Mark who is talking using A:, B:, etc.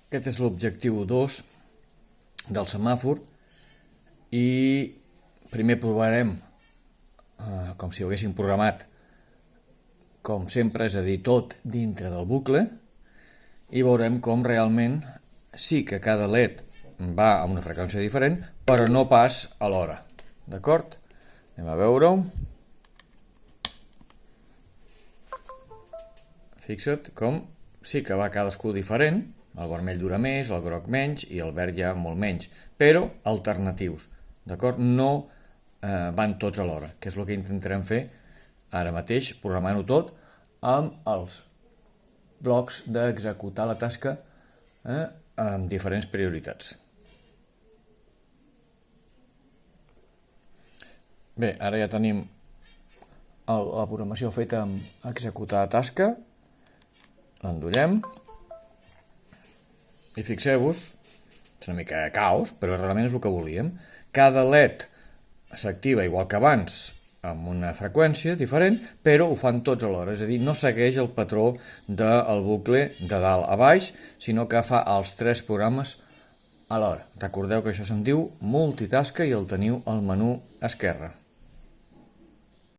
A: Aquest és l'objectiu 2 del semàfor i primer provarem, com si ho haguéssim programat, com sempre, és a dir, tot dintre del bucle, i veurem com realment sí que cada LED va a una freqüència diferent, però no pas alhora. D'acord? Anem a veure-ho. Fixa't com sí que va cadascú diferent, el vermell dura més, el groc menys i el verd ja molt menys, però alternatius, d'acord? No van tots alhora, que és el que intentarem fer ara mateix, programant-ho tot amb els blocs d'executar la tasca amb diferents prioritats. Bé, ara ja tenim la programació feta amb executar tasca, l'endollem i fixeu-vos, és una mica caos, però realment és el que volíem. Cada LED s'activa igual que abans amb una freqüència diferent, però ho fan tots alhora, és a dir, no segueix el patró del bucle de dalt a baix, sinó que fa els 3 programes alhora. Recordeu que això se'n diu multitasca i el teniu al menú esquerre.